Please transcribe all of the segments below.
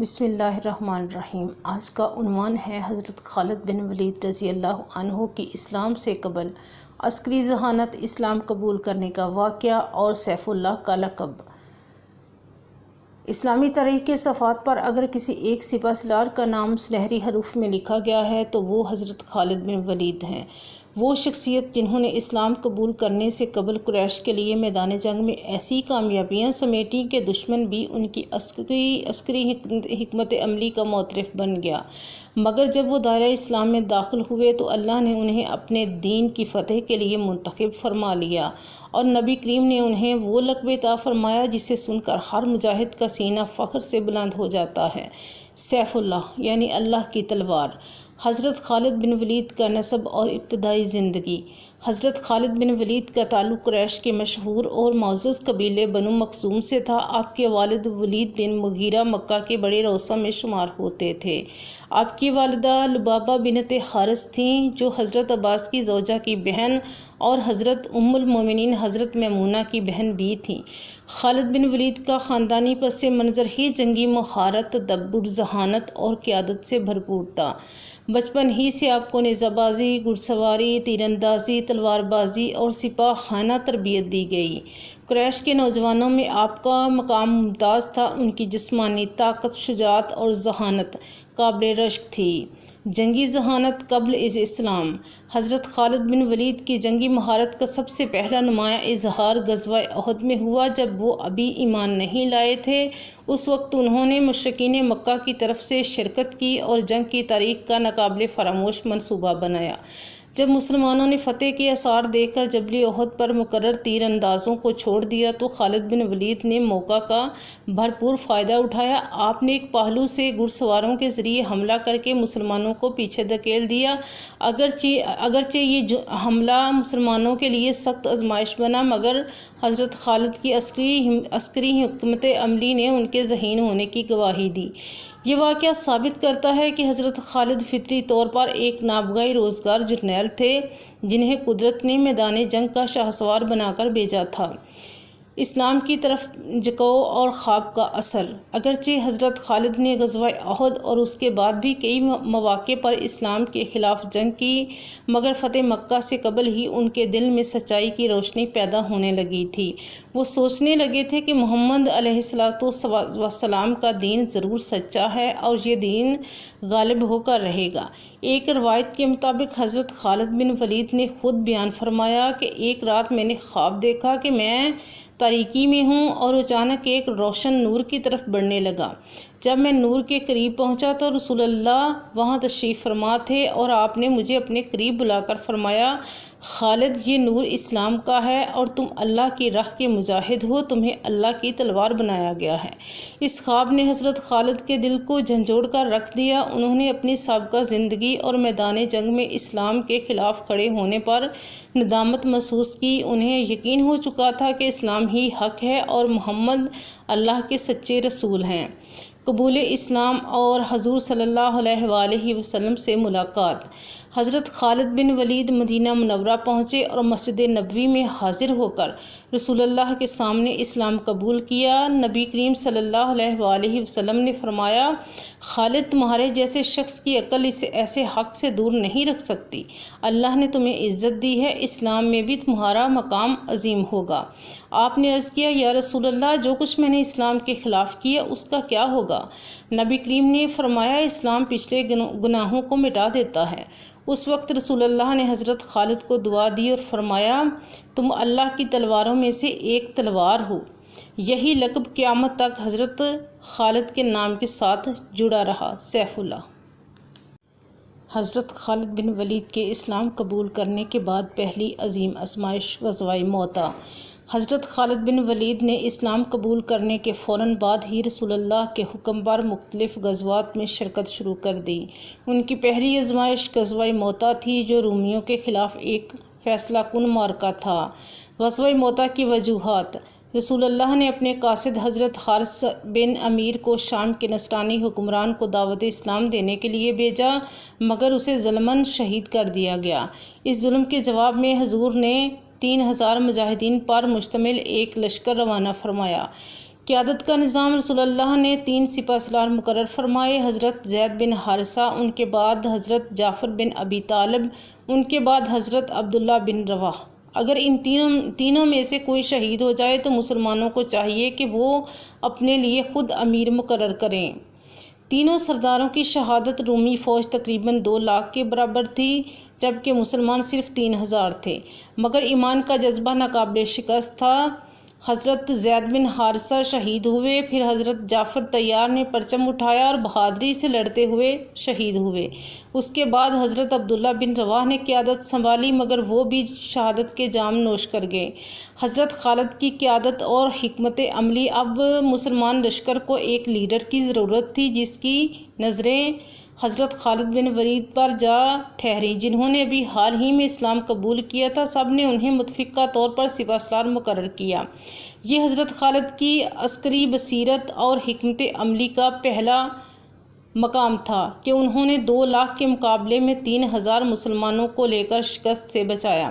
بسم اللہ الرحمن الرحیم۔ آج کا عنوان ہے حضرت خالد بن ولید رضی اللہ عنہ کی اسلام سے قبل عسکری ذہانت، اسلام قبول کرنے کا واقعہ اور سیف اللہ کا لقب۔ اسلامی تاریخ کے صفحات پر اگر کسی ایک سپہ سالار کا نام سنہری حروف میں لکھا گیا ہے تو وہ حضرت خالد بن ولید ہیں۔ وہ شخصیت جنہوں نے اسلام قبول کرنے سے قبل قریش کے لیے میدان جنگ میں ایسی کامیابیاں سمیٹیں کہ دشمن بھی ان کی عسکری حکمت عملی کا معترف بن گیا، مگر جب وہ دائرہ اسلام میں داخل ہوئے تو اللہ نے انہیں اپنے دین کی فتح کے لیے منتخب فرما لیا، اور نبی کریم نے انہیں وہ لقب عطا فرمایا جسے سن کر ہر مجاہد کا سینہ فخر سے بلند ہو جاتا ہے۔ سیف اللہ یعنی اللہ کی تلوار۔ حضرت خالد بن ولید کا نسب اور ابتدائی زندگی۔ حضرت خالد بن ولید کا تعلق قریش کے مشہور اور معزز قبیلے بنو مخزوم سے تھا۔ آپ کے والد ولید بن مغیرہ مکہ کے بڑے روسہ میں شمار ہوتے تھے۔ آپ کی والدہ لبابہ بنت حارث تھیں جو حضرت عباس کی زوجہ کی بہن اور حضرت ام المومنین حضرت میمونہ کی بہن بھی تھیں۔ خالد بن ولید کا خاندانی پس منظر ہی جنگی مہارت، تدبر، ذہانت اور قیادت سے بھرپور تھا۔ بچپن ہی سے آپ کو نیزہ بازی، گھڑ سواری، تیر اندازی، تلوار بازی اور سپاہ خانہ تربیت دی گئی۔ قریش کے نوجوانوں میں آپ کا مقام ممتاز تھا۔ ان کی جسمانی طاقت، شجاعت اور ذہانت قابل رشک تھی۔ جنگی ذہانت قبل اسلام۔ حضرت خالد بن ولید کی جنگی مہارت کا سب سے پہلا نمایاں اظہار غزوہ احد میں ہوا جب وہ ابھی ایمان نہیں لائے تھے۔ اس وقت انہوں نے مشرکین مکہ کی طرف سے شرکت کی اور جنگ کی تاریخ کا ناقابل فراموش منصوبہ بنایا۔ جب مسلمانوں نے فتح کے آثار دیکھ کر جبل احد پر مقرر تیر اندازوں کو چھوڑ دیا تو خالد بن ولید نے موقع کا بھرپور فائدہ اٹھایا۔ آپ نے ایک پہلو سے گھڑ سواروں کے ذریعے حملہ کر کے مسلمانوں کو پیچھے دھکیل دیا۔ اگرچہ یہ حملہ مسلمانوں کے لیے سخت آزمائش بنا، مگر حضرت خالد کی عسکری حکمت عملی نے ان کے ذہین ہونے کی گواہی دی۔ یہ واقعہ ثابت کرتا ہے کہ حضرت خالد فطری طور پر ایک نابغہ روزگار جرنیل تھے جنہیں قدرت نے میدان جنگ کا شاہسوار بنا کر بھیجا تھا۔ اسلام کی طرف جھکاؤ اور خواب کا اثر۔ اگرچہ حضرت خالد نے غزوہ احد اور اس کے بعد بھی کئی مواقع پر اسلام کے خلاف جنگ کی، مگر فتح مکہ سے قبل ہی ان کے دل میں سچائی کی روشنی پیدا ہونے لگی تھی۔ وہ سوچنے لگے تھے کہ محمد علیہ السلام کا دین ضرور سچا ہے اور یہ دین غالب ہو کر رہے گا۔ ایک روایت کے مطابق حضرت خالد بن ولید نے خود بیان فرمایا کہ ایک رات میں نے خواب دیکھا کہ میں تاریکی میں ہوں اور اچانک ایک روشن نور کی طرف بڑھنے لگا۔ جب میں نور کے قریب پہنچا تو رسول اللہ وہاں تشریف فرما تھے اور آپ نے مجھے اپنے قریب بلا کر فرمایا، خالد، یہ نور اسلام کا ہے اور تم اللہ کی راہ کے مجاہد ہو، تمہیں اللہ کی تلوار بنایا گیا ہے۔ اس خواب نے حضرت خالد کے دل کو جھنجھوڑ کر رکھ دیا۔ انہوں نے اپنی سابقہ زندگی اور میدان جنگ میں اسلام کے خلاف کھڑے ہونے پر ندامت محسوس کی۔ انہیں یقین ہو چکا تھا کہ اسلام ہی حق ہے اور محمد اللہ کے سچے رسول ہیں۔ قبول اسلام اور حضور صلی اللہ علیہ وآلہ وسلم سے ملاقات۔ حضرت خالد بن ولید مدینہ منورہ پہنچے اور مسجد نبوی میں حاضر ہو کر رسول اللہ کے سامنے اسلام قبول کیا۔ نبی کریم صلی اللہ علیہ وآلہ وسلم نے فرمایا، خالد، تمہارے جیسے شخص کی عقل اسے ایسے حق سے دور نہیں رکھ سکتی۔ اللہ نے تمہیں عزت دی ہے، اسلام میں بھی تمہارا مقام عظیم ہوگا۔ آپ نے عرض کیا، یا رسول اللہ، جو کچھ میں نے اسلام کے خلاف کیا اس کا کیا ہوگا؟ نبی کریم نے فرمایا، اسلام پچھلے گناہوں کو مٹا دیتا ہے۔ اس وقت رسول اللہ نے حضرت خالد کو دعا دی اور فرمایا، تم اللہ کی تلواروں میں سے ایک تلوار ہو۔ یہی لقب قیامت تک حضرت خالد کے نام کے ساتھ جڑا رہا۔ سیف اللہ۔ حضرت خالد بن ولید کے اسلام قبول کرنے کے بعد پہلی عظیم آزمائش غزوہ موطا۔ حضرت خالد بن ولید نے اسلام قبول کرنے کے فوراً بعد ہی رسول اللہ کے حکم پر مختلف غزوات میں شرکت شروع کر دی۔ ان کی پہلی آزمائش غزوہ موطا تھی جو رومیوں کے خلاف ایک فیصلہ کن معرکہ تھا۔ غزوہ موطا کی وجوہات۔ رسول اللہ نے اپنے قاصد حضرت حارث بن امیر کو شام کے نصرانی حکمران کو دعوت اسلام دینے کے لیے بھیجا، مگر اسے ظلماً شہید کر دیا گیا۔ اس ظلم کے جواب میں حضور نے 3000 مجاہدین پر مشتمل ایک لشکر روانہ فرمایا۔ قیادت کا نظام رسول اللہ نے 3 سپہ سالار مقرر فرمائے، حضرت زید بن حارثہ، ان کے بعد حضرت جعفر بن ابی طالب، ان کے بعد حضرت عبداللہ بن رواحہ۔ اگر ان تینوں میں سے کوئی شہید ہو جائے تو مسلمانوں کو چاہیے کہ وہ اپنے لیے خود امیر مقرر کریں۔ تینوں سرداروں کی شہادت رومی فوج تقریباً 2 لاکھ کے برابر تھی، جبکہ مسلمان صرف 3000 تھے، مگر ایمان کا جذبہ ناقابل شکست تھا۔ حضرت زید بن حارثہ شہید ہوئے، پھر حضرت جعفر طیار نے پرچم اٹھایا اور بہادری سے لڑتے ہوئے شہید ہوئے۔ اس کے بعد حضرت عبداللہ بن رواحہ نے قیادت سنبھالی، مگر وہ بھی شہادت کے جام نوش کر گئے۔ حضرت خالد کی قیادت اور حکمت عملی۔ اب مسلمان لشکر کو ایک لیڈر کی ضرورت تھی جس کی نظریں حضرت خالد بن ولید پر جا ٹھہری، جنہوں نے ابھی حال ہی میں اسلام قبول کیا تھا۔ سب نے انہیں متفقہ طور پر سپہ سالار مقرر کیا۔ یہ حضرت خالد کی عسکری بصیرت اور حکمت عملی کا پہلا مقام تھا کہ انہوں نے 2 لاکھ کے مقابلے میں 3000 مسلمانوں کو لے کر شکست سے بچایا۔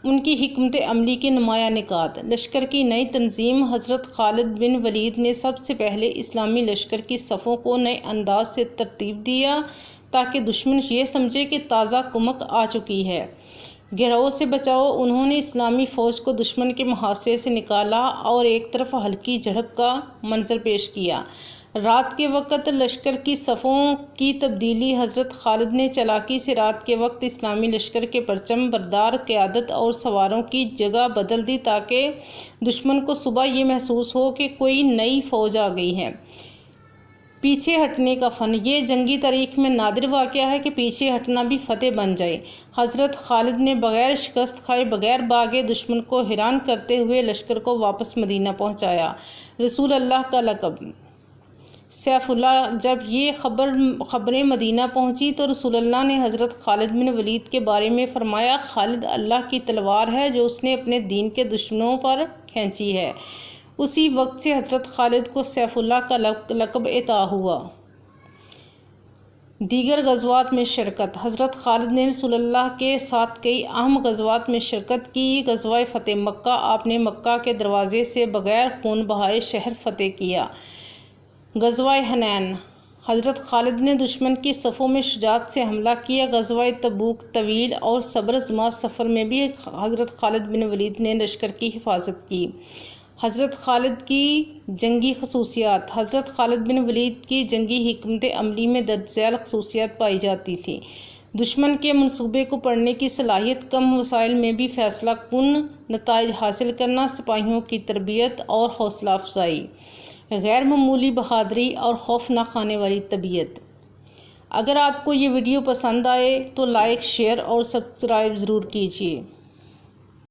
ان کی حکمت عملی کے نمایاں نکات: لشکر کی نئی تنظیم۔ حضرت خالد بن ولید نے سب سے پہلے اسلامی لشکر کی صفوں کو نئے انداز سے ترتیب دیا تاکہ دشمن یہ سمجھے کہ تازہ کمک آ چکی ہے۔ گروہ سے بچاؤ: انہوں نے اسلامی فوج کو دشمن کے محاصرے سے نکالا اور ایک طرف ہلکی جھڑپ کا منظر پیش کیا۔ رات کے وقت لشکر کی صفوں کی تبدیلی: حضرت خالد نے چالاکی سے رات کے وقت اسلامی لشکر کے پرچم بردار قیادت اور سواروں کی جگہ بدل دی تاکہ دشمن کو صبح یہ محسوس ہو کہ کوئی نئی فوج آ گئی ہے۔ پیچھے ہٹنے کا فن: یہ جنگی تاریخ میں نادر واقعہ ہے کہ پیچھے ہٹنا بھی فتح بن جائے۔ حضرت خالد نے بغیر شکست کھائے، بغیر بھاگے، دشمن کو حیران کرتے ہوئے لشکر کو واپس مدینہ پہنچایا۔ رسول اللہ کا لقب سیف اللہ: جب یہ خبریں مدینہ پہنچی تو رسول اللہ نے حضرت خالد بن ولید کے بارے میں فرمایا، خالد اللہ کی تلوار ہے جو اس نے اپنے دین کے دشمنوں پر کھینچی ہے۔ اسی وقت سے حضرت خالد کو سیف اللہ کا لقب عطا ہوا۔ دیگر غزوات میں شرکت: حضرت خالد نے رسول اللہ کے ساتھ کئی اہم غزوات میں شرکت کی۔ غزوہ فتح مکہ: آپ نے مکہ کے دروازے سے بغیر خون بہائے شہر فتح کیا۔ غزوہ حنین: حضرت خالد نے دشمن کی صفوں میں شجاعت سے حملہ کیا۔ غزوہ تبوک: طویل اور صبر آزما سفر میں بھی حضرت خالد بن ولید نے لشکر کی حفاظت کی۔ حضرت خالد کی جنگی خصوصیات: حضرت خالد بن ولید کی جنگی حکمت عملی میں درج ذیل خصوصیات پائی جاتی تھیں: دشمن کے منصوبے کو پڑھنے کی صلاحیت، کم وسائل میں بھی فیصلہ کن نتائج حاصل کرنا، سپاہیوں کی تربیت اور حوصلہ افزائی، غیر معمولی بہادری اور خوف نہ کھانے والی طبیعت۔ اگر آپ کو یہ ویڈیو پسند آئے تو لائک، شیئر اور سبسکرائب ضرور کیجیے۔